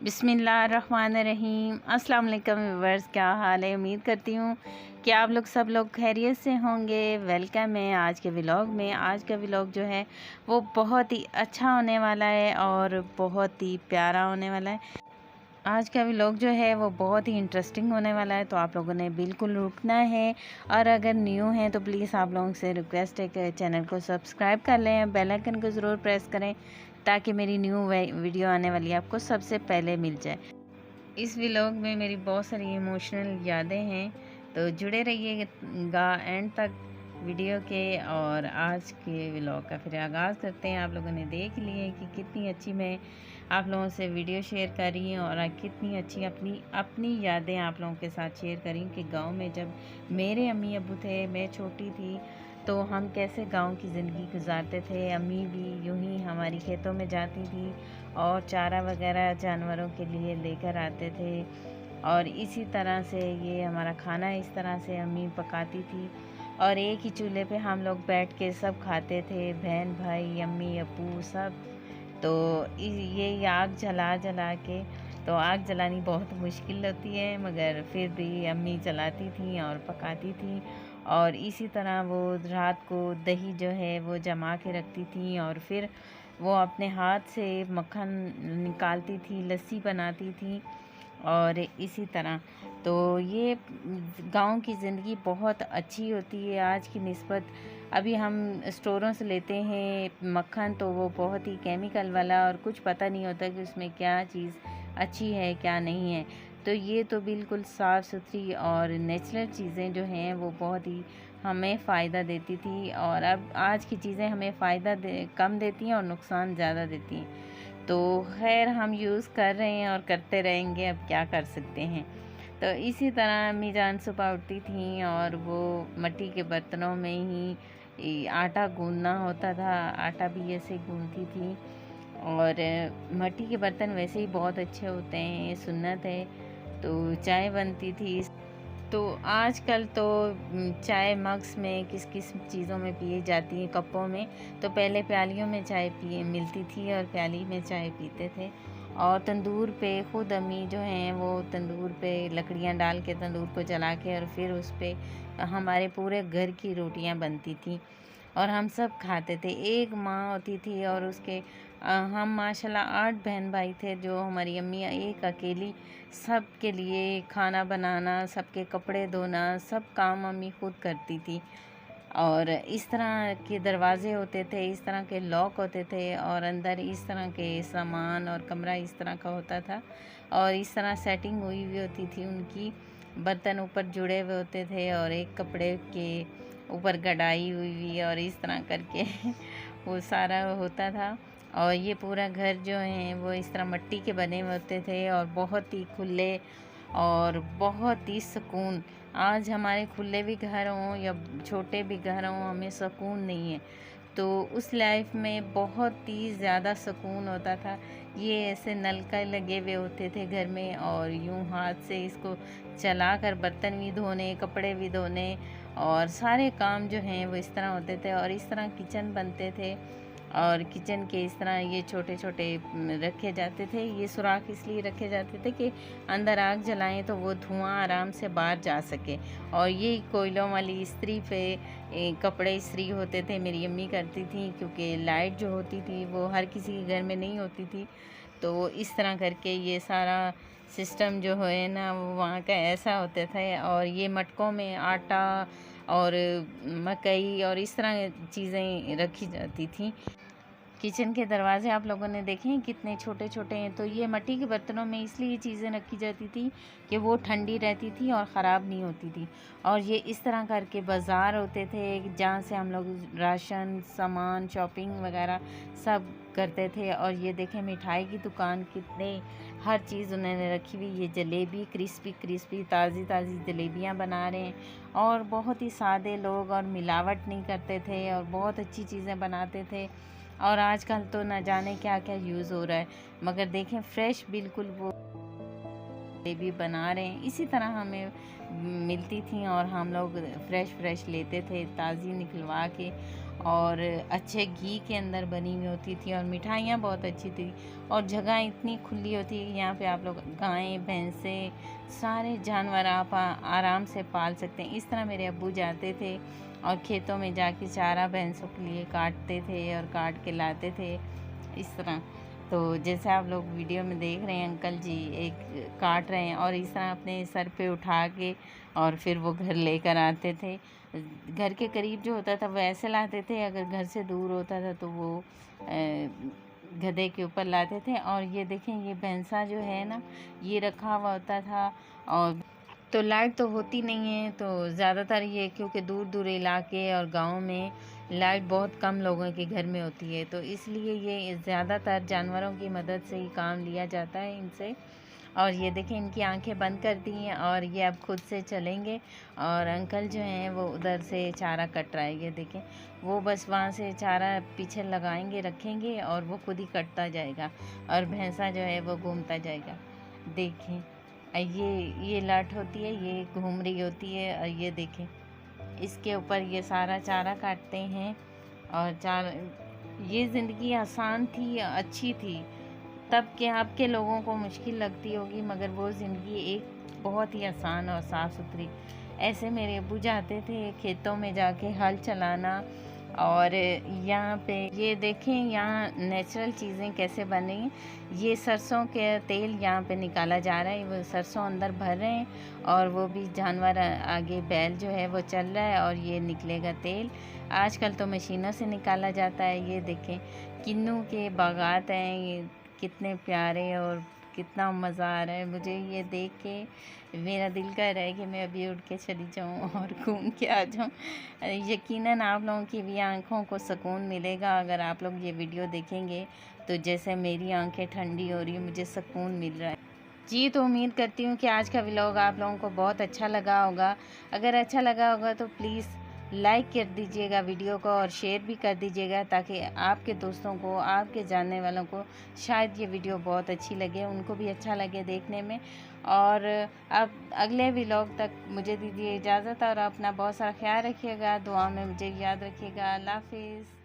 बिस्मिल्लाहिर्रहमानिर्रहीम। अस्सलाम वालेकुम व्यूअर्स, क्या हाल है। उम्मीद करती हूँ कि आप लोग सब लोग खैरियत से होंगे। वेलकम है आज के व्लॉग में। आज का व्लॉग जो है वो बहुत ही अच्छा होने वाला है और बहुत ही प्यारा होने वाला है। आज का व्लॉग जो है वो बहुत ही इंटरेस्टिंग होने वाला है, तो आप लोगों ने बिल्कुल रुकना है। और अगर न्यू हैं तो प्लीज़ आप लोगों से रिक्वेस्ट है कि चैनल को सब्सक्राइब कर लें, बेल आइकन को ज़रूर प्रेस करें ताकि मेरी न्यू वीडियो आने वाली है आपको सबसे पहले मिल जाए। इस व्लॉग में मेरी बहुत सारी इमोशनल यादें हैं, तो जुड़े रहिएगा एंड तक वीडियो के। और आज के व्लॉग का फिर आगाज़ करते हैं। आप लोगों ने देख लिए कि कितनी अच्छी मैं आप लोगों से वीडियो शेयर कर रही हूँ और कितनी अच्छी अपनी अपनी यादें आप लोगों के साथ शेयर करी कि गांव में जब मेरे अम्मी अब्बू थे, मैं छोटी थी, तो हम कैसे गांव की ज़िंदगी गुजारते थे। अम्मी भी यूं ही हमारी खेतों में जाती थी और चारा वगैरह जानवरों के लिए लेकर आते थे, और इसी तरह से ये हमारा खाना इस तरह से अम्मी पकाती थी और एक ही चूल्हे पे हम लोग बैठ के सब खाते थे, बहन भाई अम्मी अब्बू सब। तो ये आग जला जला के, तो आग जलानी बहुत मुश्किल होती है, मगर फिर भी अम्मी जलाती थी और पकाती थी। और इसी तरह वो रात को दही जो है वो जमा के रखती थी और फिर वो अपने हाथ से मक्खन निकालती थी, लस्सी बनाती थी। और इसी तरह तो ये गांव की ज़िंदगी बहुत अच्छी होती है आज की निस्बत। अभी हम स्टोरों से लेते हैं मक्खन, तो वो बहुत ही केमिकल वाला और कुछ पता नहीं होता कि उसमें क्या चीज़ अच्छी है क्या नहीं है। तो ये तो बिल्कुल साफ़ सुथरी और नेचुरल चीज़ें जो हैं वो बहुत ही हमें फ़ायदा देती थी, और अब आज की चीज़ें हमें फ़ायदा कम देती हैं और नुकसान ज़्यादा देती हैं। तो खैर हम यूज़ कर रहे हैं और करते रहेंगे, अब क्या कर सकते हैं। तो इसी तरह अम्मी जान सुबह उठती थी और वो मिट्टी के बर्तनों में ही आटा गूंदना होता था, आटा भी ऐसे गूंदती थी। और मिट्टी के बर्तन वैसे ही बहुत अच्छे होते हैं, ये सुन्नत है। तो चाय बनती थी। तो आजकल तो चाय मग्स में किस किस चीज़ों में पिए जाती है, कपों में। तो पहले प्यालियों में चाय पिए मिलती थी और प्याली में चाय पीते थे। और तंदूर पे खुद अम्मी जो हैं वो तंदूर पे लकड़ियाँ डाल के तंदूर को जला के और फिर उस पे हमारे पूरे घर की रोटियां बनती थी और हम सब खाते थे। एक माँ होती थी और उसके हम माशाल्लाह 8 बहन भाई थे, जो हमारी अम्मी एक अकेली सब के लिए खाना बनाना, सबके कपड़े धोना, सब काम अम्मी खुद करती थी। और इस तरह के दरवाज़े होते थे, इस तरह के लॉक होते थे और अंदर इस तरह के सामान और कमरा इस तरह का होता था और इस तरह सेटिंग हुई हुई होती थी उनकी। बर्तन ऊपर जुड़े हुए होते थे और एक कपड़े के ऊपर कढ़ाई हुई हुई और इस तरह करके वो सारा होता था। और ये पूरा घर जो है वो इस तरह मिट्टी के बने हुए होते थे और बहुत ही खुले और बहुत ही सुकून। आज हमारे खुले भी घर हों या छोटे भी घर हों, हमें सुकून नहीं है। तो उस लाइफ में बहुत ही ज़्यादा सुकून होता था। ये ऐसे नलका लगे हुए होते थे घर में और यूं हाथ से इसको चलाकर बर्तन भी धोने, कपड़े भी धोने और सारे काम जो हैं वो इस तरह होते थे। और इस तरह किचन बनते थे और किचन के इस तरह ये छोटे छोटे रखे जाते थे। ये सुराख इसलिए रखे जाते थे कि अंदर आग जलाएं तो वो धुआं आराम से बाहर जा सके। और ये कोयलों वाली इस्त्री पे कपड़े इस्त्री होते थे, मेरी अम्मी करती थी, क्योंकि लाइट जो होती थी वो हर किसी के घर में नहीं होती थी। तो इस तरह करके ये सारा सिस्टम जो है ना वो वहाँ का ऐसा होता था। और ये मटकों में आटा और मकई और इस तरह चीज़ें रखी जाती थी। किचन के दरवाजे आप लोगों ने देखे हैं कितने छोटे छोटे हैं। तो ये मिट्टी के बर्तनों में इसलिए ये चीज़ें रखी जाती थी कि वो ठंडी रहती थी और ख़राब नहीं होती थी। और ये इस तरह करके बाज़ार होते थे जहाँ से हम लोग राशन सामान शॉपिंग वगैरह सब करते थे। और ये देखें मिठाई की दुकान कितने हर चीज़ उन्होंने रखी हुई। ये जलेबी क्रिस्पी क्रिस्पी ताज़ी ताज़ी जलेबियाँ बना रहे हैं और बहुत ही सादे लोग और मिलावट नहीं करते थे और बहुत अच्छी चीज़ें बनाते थे। और आजकल तो न जाने क्या क्या यूज़ हो रहा है, मगर देखें फ्रेश बिल्कुल वो भी बना रहे हैं। इसी तरह हमें मिलती थी और हम लोग फ्रेश फ्रेश लेते थे ताज़ी निकलवा के। और अच्छे घी के अंदर बनी हुई होती थी और मिठाइयाँ बहुत अच्छी थी और जगह इतनी खुली होती है कि यहाँ पे आप लोग गायें भैंसें सारे जानवर आप आराम से पाल सकते हैं। इस तरह मेरे अब्बू जाते थे और खेतों में जाके चारा भैंसों के लिए काटते थे और काट के लाते थे इस तरह। तो जैसे आप लोग वीडियो में देख रहे हैं अंकल जी एक काट रहे हैं और इस तरह अपने सर पे उठा के और फिर वो घर लेकर आते थे। घर के करीब जो होता था वो ऐसे लाते थे, अगर घर से दूर होता था तो वो गधे के ऊपर लाते थे। और ये देखें ये भैंसा जो है ना ये रखा हुआ होता था। और तो लाइट तो होती नहीं है, तो ज़्यादातर ये क्योंकि दूर दूर इलाके और गाँव में लाइट बहुत कम लोगों के घर में होती है, तो इसलिए ये ज़्यादातर जानवरों की मदद से ही काम लिया जाता है इनसे। और ये देखें इनकी आंखें बंद कर दी हैं और ये अब खुद से चलेंगे। और अंकल जो हैं वो उधर से चारा कट रहा है, ये देखें वो बस वहाँ से चारा पीछे लगाएंगे रखेंगे और वो खुद ही कटता जाएगा और भैंसा जो है वो घूमता जाएगा। देखें ये लट होती है, ये घूम रही होती है और ये देखें इसके ऊपर ये सारा चारा काटते हैं। और ये ज़िंदगी आसान थी, अच्छी थी। तब के अब के लोगों को मुश्किल लगती होगी, मगर वो ज़िंदगी एक बहुत ही आसान और साफ़ सुथरी। ऐसे मेरे अब्बू जाते थे खेतों में जाके हल चलाना। और यहाँ पे ये देखें यहाँ नेचुरल चीज़ें कैसे बन रही हैं। ये सरसों के तेल यहाँ पे निकाला जा रहा है, वो सरसों अंदर भर रहे हैं और वो भी जानवर आगे बैल जो है वो चल रहा है और ये निकलेगा तेल। आजकल तो मशीनों से निकाला जाता है। ये देखें किन्नू के बागात हैं, ये कितने प्यारे और कितना मज़ा आ रहा है मुझे ये देख के। मेरा दिल कर रहा है कि मैं अभी उठ के चली जाऊँ और घूम के आ जाऊँ। यकीनन आप लोगों की भी आँखों को सुकून मिलेगा अगर आप लोग ये वीडियो देखेंगे। तो जैसे मेरी आँखें ठंडी हो रही है, मुझे सुकून मिल रहा है जी। तो उम्मीद करती हूँ कि आज का व्लॉग आप लोगों को बहुत अच्छा लगा होगा। अगर अच्छा लगा होगा तो प्लीज़ लाइक कर दीजिएगा वीडियो को और शेयर भी कर दीजिएगा, ताकि आपके दोस्तों को, आपके जानने वालों को शायद ये वीडियो बहुत अच्छी लगे, उनको भी अच्छा लगे देखने में। और अब अगले व्लॉग तक मुझे दीजिए इजाज़त और अपना बहुत सारा ख्याल रखिएगा, दुआ में मुझे याद रखिएगा। अल्लाह हाफिज़।